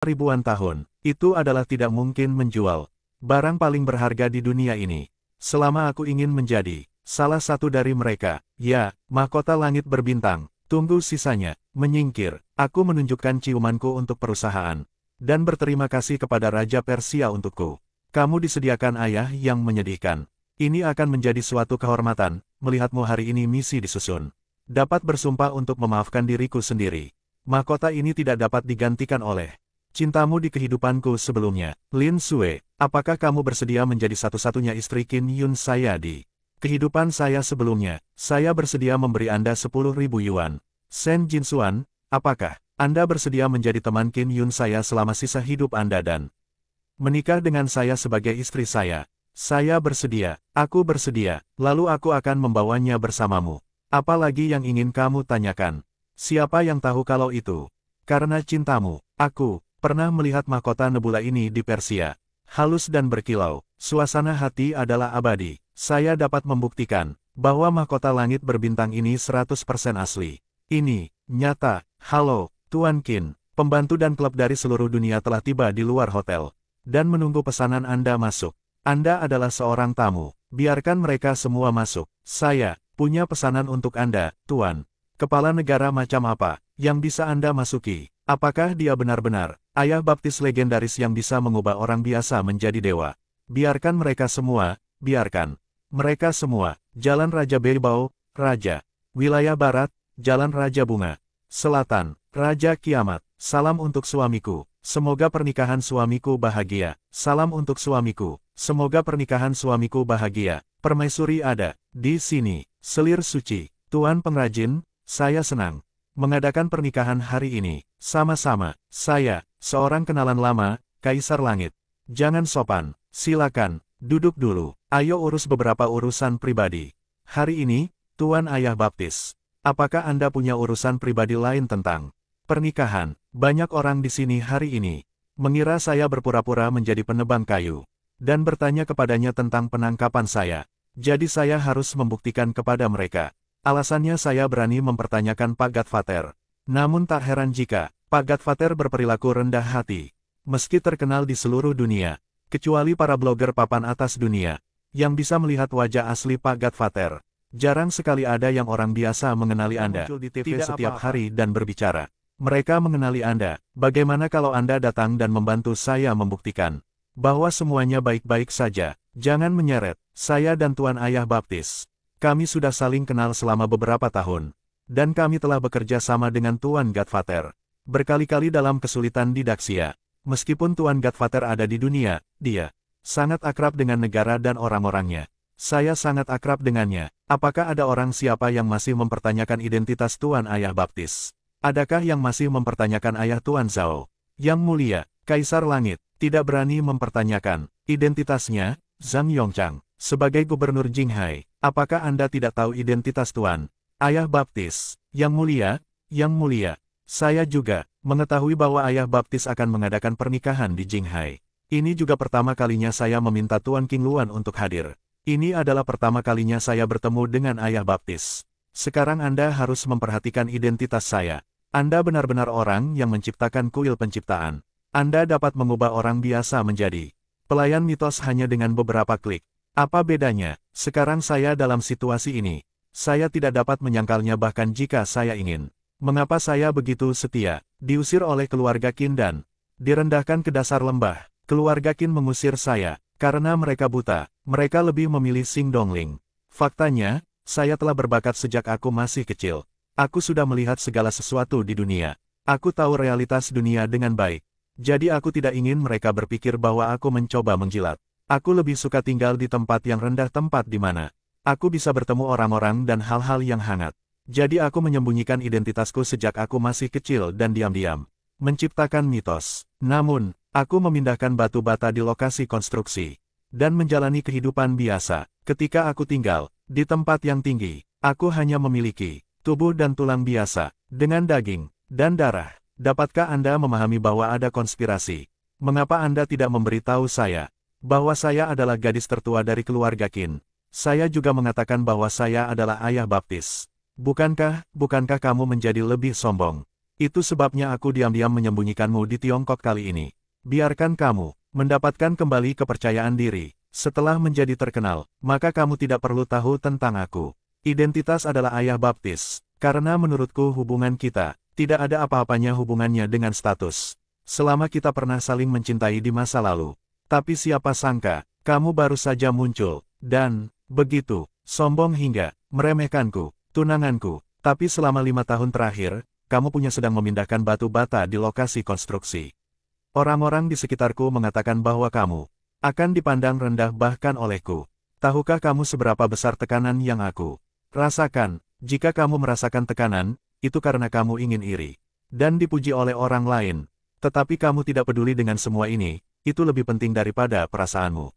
ribuan tahun. Itu adalah tidak mungkin menjual barang paling berharga di dunia ini. Selama aku ingin menjadi salah satu dari mereka, ya, mahkota langit berbintang, tunggu sisanya, menyingkir, aku menunjukkan ciumanku untuk perusahaan, dan berterima kasih kepada Raja Persia untukku. Kamu disediakan ayah yang menyedihkan. Ini akan menjadi suatu kehormatan, melihatmu hari ini misi disusun. Dapat bersumpah untuk memaafkan diriku sendiri. Mahkota ini tidak dapat digantikan oleh cintamu di kehidupanku sebelumnya. Lin Sue, apakah kamu bersedia menjadi satu-satunya istri Qin Yun saya di kehidupan saya sebelumnya? Saya bersedia memberi Anda 10.000 yuan. Shen Jinxuan, apakah Anda bersedia menjadi teman Qin Yun saya selama sisa hidup Anda dan menikah dengan saya sebagai istri saya? Saya bersedia, aku bersedia, lalu aku akan membawanya bersamamu. Apalagi yang ingin kamu tanyakan? Siapa yang tahu kalau itu? Karena cintamu, aku pernah melihat mahkota nebula ini di Persia. Halus dan berkilau, suasana hati adalah abadi. Saya dapat membuktikan bahwa mahkota langit berbintang ini 100% asli. Ini nyata. Halo, Tuan Qin. Pembantu dan klub dari seluruh dunia telah tiba di luar hotel dan menunggu pesanan Anda masuk. Anda adalah seorang tamu. Biarkan mereka semua masuk. Saya punya pesanan untuk Anda, Tuan. Kepala negara macam apa yang bisa Anda masuki? Apakah dia benar-benar ayah baptis legendaris yang bisa mengubah orang biasa menjadi dewa? Biarkan mereka semua, biarkan mereka semua. Jalan Raja Beibao, Raja. Wilayah Barat, Jalan Raja Bunga. Selatan, Raja Kiamat. Salam untuk suamiku. Semoga pernikahan suamiku bahagia. Salam untuk suamiku. Semoga pernikahan suamiku bahagia. Permaisuri ada di sini. Selir suci. Tuan pengrajin, saya senang mengadakan pernikahan hari ini. Sama-sama, saya, seorang kenalan lama, Kaisar Langit. Jangan sopan, silakan, duduk dulu. Ayo urus beberapa urusan pribadi. Hari ini, Tuan Ayah Baptis. Apakah Anda punya urusan pribadi lain tentang pernikahan? Banyak orang di sini hari ini mengira saya berpura-pura menjadi penebang kayu dan bertanya kepadanya tentang penangkapan saya. Jadi saya harus membuktikan kepada mereka. Alasannya saya berani mempertanyakan Pak Godfather. Namun tak heran jika Pak Godfather berperilaku rendah hati. Meski terkenal di seluruh dunia, kecuali para blogger papan atas dunia, yang bisa melihat wajah asli Pak Godfather. Jarang sekali ada yang orang biasa mengenali Anda muncul di TV setiap hari dan berbicara. Mereka mengenali Anda. Bagaimana kalau Anda datang dan membantu saya membuktikan bahwa semuanya baik-baik saja? Jangan menyeret. Saya dan Tuan Ayah Baptis, kami sudah saling kenal selama beberapa tahun. Dan kami telah bekerja sama dengan Tuan Godfather berkali-kali dalam kesulitan di Daxia. Meskipun Tuan Godfather ada di dunia, dia sangat akrab dengan negara dan orang-orangnya. Saya sangat akrab dengannya. Apakah ada orang siapa yang masih mempertanyakan identitas Tuan Ayah Baptis? Adakah yang masih mempertanyakan ayah Tuan Zhao? Yang mulia, Kaisar Langit, tidak berani mempertanyakan identitasnya. Zhang Yongchang, sebagai Gubernur Jinghai, apakah Anda tidak tahu identitas Tuan Ayah Baptis? Yang mulia, saya juga mengetahui bahwa Ayah Baptis akan mengadakan pernikahan di Jinghai. Ini juga pertama kalinya saya meminta Tuan King Luan untuk hadir. Ini adalah pertama kalinya saya bertemu dengan Ayah Baptis. Sekarang Anda harus memperhatikan identitas saya. Anda benar-benar orang yang menciptakan kuil penciptaan. Anda dapat mengubah orang biasa menjadi pelayan mitos hanya dengan beberapa klik. Apa bedanya? Sekarang saya dalam situasi ini. Saya tidak dapat menyangkalnya bahkan jika saya ingin. Mengapa saya begitu setia? Diusir oleh keluarga Qin dan direndahkan ke dasar lembah. Keluarga Qin mengusir saya karena mereka buta. Mereka lebih memilih Xing Dongling. Faktanya, saya telah berbakat sejak aku masih kecil. Aku sudah melihat segala sesuatu di dunia. Aku tahu realitas dunia dengan baik. Jadi aku tidak ingin mereka berpikir bahwa aku mencoba menjilat. Aku lebih suka tinggal di tempat yang rendah, tempat di mana aku bisa bertemu orang-orang dan hal-hal yang hangat. Jadi aku menyembunyikan identitasku sejak aku masih kecil dan diam-diam menciptakan mitos. Namun, aku memindahkan batu bata di lokasi konstruksi dan menjalani kehidupan biasa. Ketika aku tinggal di tempat yang tinggi, aku hanya memiliki tubuh dan tulang biasa dengan daging dan darah. Dapatkah Anda memahami bahwa ada konspirasi? Mengapa Anda tidak memberitahu saya bahwa saya adalah gadis tertua dari keluarga Qin? Saya juga mengatakan bahwa saya adalah Ayah Baptis. Bukankah kamu menjadi lebih sombong? Itu sebabnya aku diam-diam menyembunyikanmu di Tiongkok kali ini. Biarkan kamu mendapatkan kembali kepercayaan diri. Setelah menjadi terkenal, maka kamu tidak perlu tahu tentang aku. Identitas adalah ayah baptis, karena menurutku hubungan kita tidak ada apa-apanya hubungannya dengan status. Selama kita pernah saling mencintai di masa lalu. Tapi siapa sangka, kamu baru saja muncul, dan begitu sombong hingga meremehkanku, tunanganku. Tapi selama 5 tahun terakhir, kamu punya sedang memindahkan batu bata di lokasi konstruksi. Orang-orang di sekitarku mengatakan bahwa kamu akan dipandang rendah bahkan olehku. Tahukah kamu seberapa besar tekanan yang aku rasakan? Jika kamu merasakan tekanan, itu karena kamu ingin iri dan dipuji oleh orang lain. Tetapi kamu tidak peduli dengan semua ini, itu lebih penting daripada perasaanmu.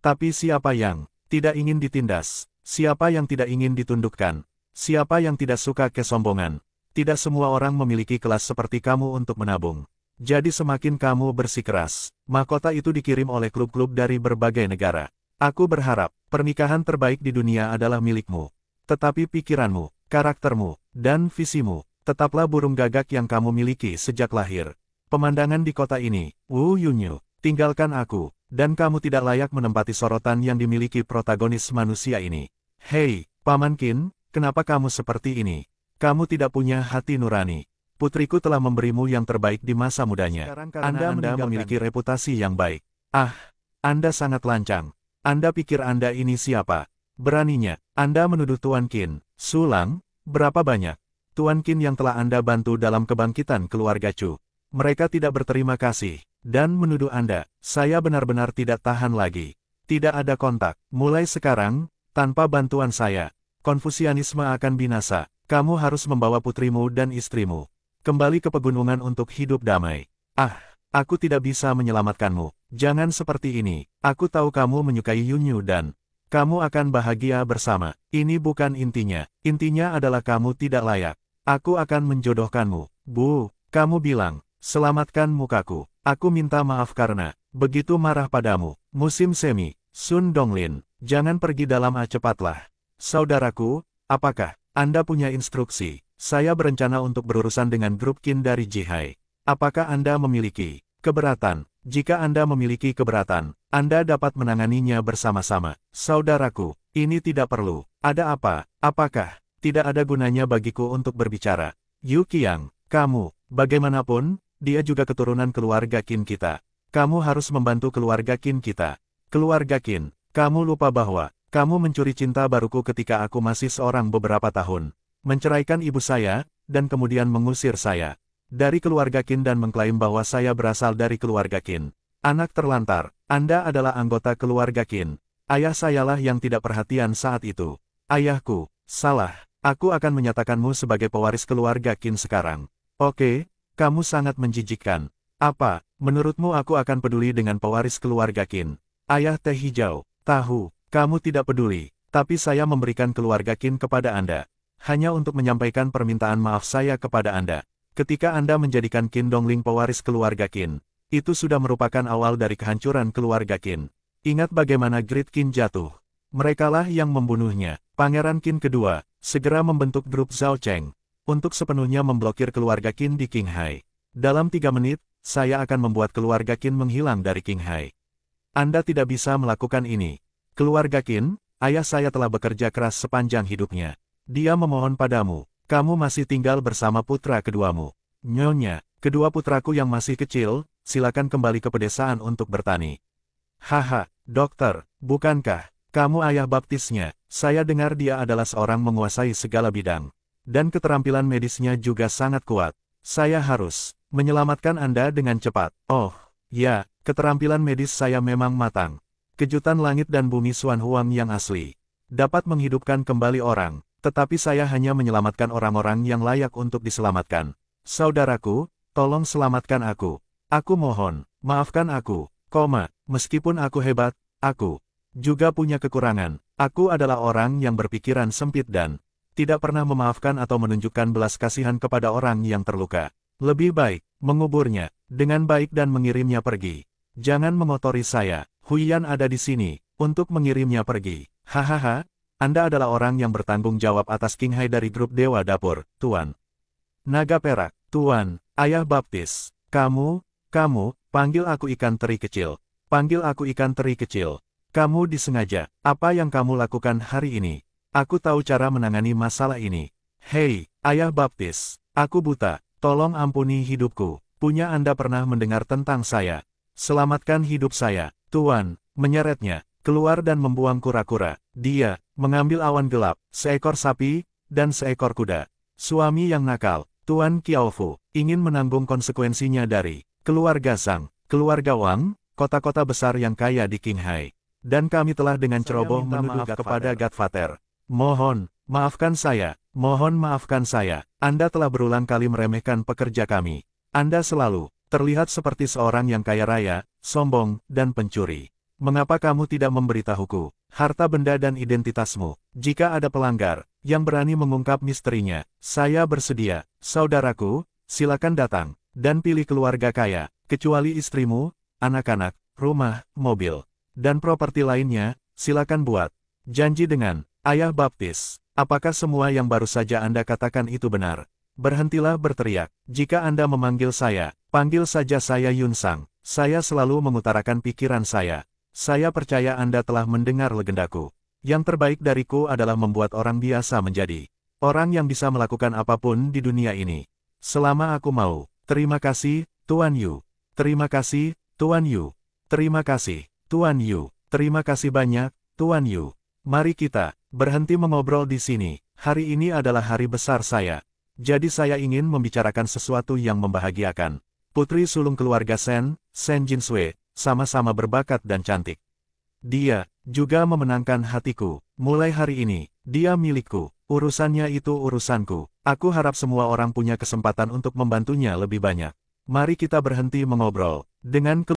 Tapi siapa yang tidak ingin ditindas? Siapa yang tidak ingin ditundukkan? Siapa yang tidak suka kesombongan? Tidak semua orang memiliki kelas seperti kamu untuk menabung. Jadi semakin kamu bersikeras, mahkota itu dikirim oleh klub-klub dari berbagai negara. Aku berharap, pernikahan terbaik di dunia adalah milikmu. Tetapi pikiranmu, karaktermu, dan visimu, tetaplah burung gagak yang kamu miliki sejak lahir. Pemandangan di kota ini, Wu Yunyu, tinggalkan aku, dan kamu tidak layak menempati sorotan yang dimiliki protagonis manusia ini. Hei, Paman Qin, kenapa kamu seperti ini? Kamu tidak punya hati nurani. Putriku telah memberimu yang terbaik di masa mudanya. Anda memiliki reputasi yang baik. Ah, Anda sangat lancang. Anda pikir Anda ini siapa? Beraninya, Anda menuduh Tuan Qin. Sulang, berapa banyak Tuan Qin yang telah Anda bantu dalam kebangkitan keluarga Chu? Mereka tidak berterima kasih, dan menuduh Anda. Saya benar-benar tidak tahan lagi. Tidak ada kontak. Mulai sekarang, tanpa bantuan saya, Konfusianisme akan binasa. Kamu harus membawa putrimu dan istrimu kembali ke pegunungan untuk hidup damai. Ah, aku tidak bisa menyelamatkanmu. Jangan seperti ini. Aku tahu kamu menyukai Yunyu dan kamu akan bahagia bersama. Ini bukan intinya. Intinya adalah kamu tidak layak. Aku akan menjodohkanmu. Bu, kamu bilang, selamatkan mukaku. Aku minta maaf karena begitu marah padamu. Musim semi, Sun Donglin, jangan pergi dalam cepatlah. Saudaraku, apakah Anda punya instruksi? Saya berencana untuk berurusan dengan grup Qin dari Jihai. Apakah Anda memiliki keberatan? Jika Anda memiliki keberatan, Anda dapat menanganinya bersama-sama. Saudaraku, ini tidak perlu. Ada apa? Apakah tidak ada gunanya bagiku untuk berbicara? Yu Qiang, kamu, bagaimanapun, dia juga keturunan keluarga Qin kita. Kamu harus membantu keluarga Qin kita. Keluarga Qin, kamu lupa bahwa kamu mencuri cinta baruku ketika aku masih seorang beberapa tahun. Menceraikan ibu saya, dan kemudian mengusir saya dari keluarga Qin dan mengklaim bahwa saya berasal dari keluarga Qin. Anak terlantar, Anda adalah anggota keluarga Qin. Ayah sayalah yang tidak perhatian saat itu. Ayahku, salah. Aku akan menyatakanmu sebagai pewaris keluarga Qin sekarang. Oke, kamu sangat menjijikkan. Apa, menurutmu aku akan peduli dengan pewaris keluarga Qin? Ayah Teh Hijau, tahu, kamu tidak peduli, tapi saya memberikan keluarga Qin kepada Anda. Hanya untuk menyampaikan permintaan maaf saya kepada Anda. Ketika Anda menjadikan Qin Dongling pewaris keluarga Qin, itu sudah merupakan awal dari kehancuran keluarga Qin. Ingat bagaimana Great Qin jatuh. Merekalah yang membunuhnya. Pangeran Qin kedua, segera membentuk grup Zhao Cheng, untuk sepenuhnya memblokir keluarga Qin di Qinghai. Dalam 3 menit, saya akan membuat keluarga Qin menghilang dari Qinghai. Anda tidak bisa melakukan ini. Keluarga Qin, ayah saya telah bekerja keras sepanjang hidupnya. Dia memohon padamu, kamu masih tinggal bersama putra keduamu. Nyonya, kedua putraku yang masih kecil, silakan kembali ke pedesaan untuk bertani. Haha, dokter, bukankah kamu ayah baptisnya? Saya dengar dia adalah seorang menguasai segala bidang. Dan keterampilan medisnya juga sangat kuat. Saya harus menyelamatkan Anda dengan cepat. Oh, ya, keterampilan medis saya memang matang. Kejutan langit dan bumi Xuan Huang yang asli. Dapat menghidupkan kembali orang. Tetapi saya hanya menyelamatkan orang-orang yang layak untuk diselamatkan. Saudaraku, tolong selamatkan aku. Aku mohon, maafkan aku, meskipun aku hebat, aku juga punya kekurangan. Aku adalah orang yang berpikiran sempit dan tidak pernah memaafkan atau menunjukkan belas kasihan kepada orang yang terluka. Lebih baik, menguburnya dengan baik dan mengirimnya pergi. Jangan mengotori saya. Huiyan ada di sini untuk mengirimnya pergi. Hahaha. Anda adalah orang yang bertanggung jawab atas Qinghai dari grup Dewa Dapur, Tuan. Naga Perak, Tuan, Ayah Baptis, kamu, panggil aku ikan teri kecil. Panggil aku ikan teri kecil. Kamu disengaja. Apa yang kamu lakukan hari ini? Aku tahu cara menangani masalah ini. Hei, Ayah Baptis, aku buta. Tolong ampuni hidupku. Punya Anda pernah mendengar tentang saya? Selamatkan hidup saya. Tuan, menyeretnya, keluar dan membuang kura-kura. Dia, mengambil awan gelap, seekor sapi, dan seekor kuda. Suami yang nakal, Tuan Qiaofu, ingin menanggung konsekuensinya dari keluarga Zhang, keluarga Wang, kota-kota besar yang kaya di Qinghai. Dan kami telah dengan ceroboh menuduh kepada Godfather. Maafkan saya, mohon maafkan saya. Anda telah berulang kali meremehkan pekerja kami. Anda selalu terlihat seperti seorang yang kaya raya, sombong, dan pencuri. Mengapa kamu tidak memberitahuku harta benda dan identitasmu? Jika ada pelanggar yang berani mengungkap misterinya, saya bersedia. Saudaraku, silakan datang dan pilih keluarga kaya, kecuali istrimu, anak-anak, rumah, mobil, dan properti lainnya, silakan buat janji dengan Ayah Baptis. Apakah semua yang baru saja Anda katakan itu benar? Berhentilah berteriak. Jika Anda memanggil saya, panggil saja saya Yun Sang. Saya selalu mengutarakan pikiran saya. Saya percaya Anda telah mendengar legendaku. Yang terbaik dariku adalah membuat orang biasa menjadi orang yang bisa melakukan apapun di dunia ini. Selama aku mau. Terima kasih, Tuan Yu. Terima kasih, Tuan Yu. Terima kasih, Tuan Yu. Terima kasih banyak, Tuan Yu. Mari kita berhenti mengobrol di sini. Hari ini adalah hari besar saya. Jadi saya ingin membicarakan sesuatu yang membahagiakan. Putri sulung keluarga Sen Jinsui, sama-sama berbakat dan cantik. Dia juga memenangkan hatiku. Mulai hari ini, dia milikku. Urusannya itu urusanku. Aku harap semua orang punya kesempatan untuk membantunya lebih banyak. Mari kita berhenti mengobrol. Dengan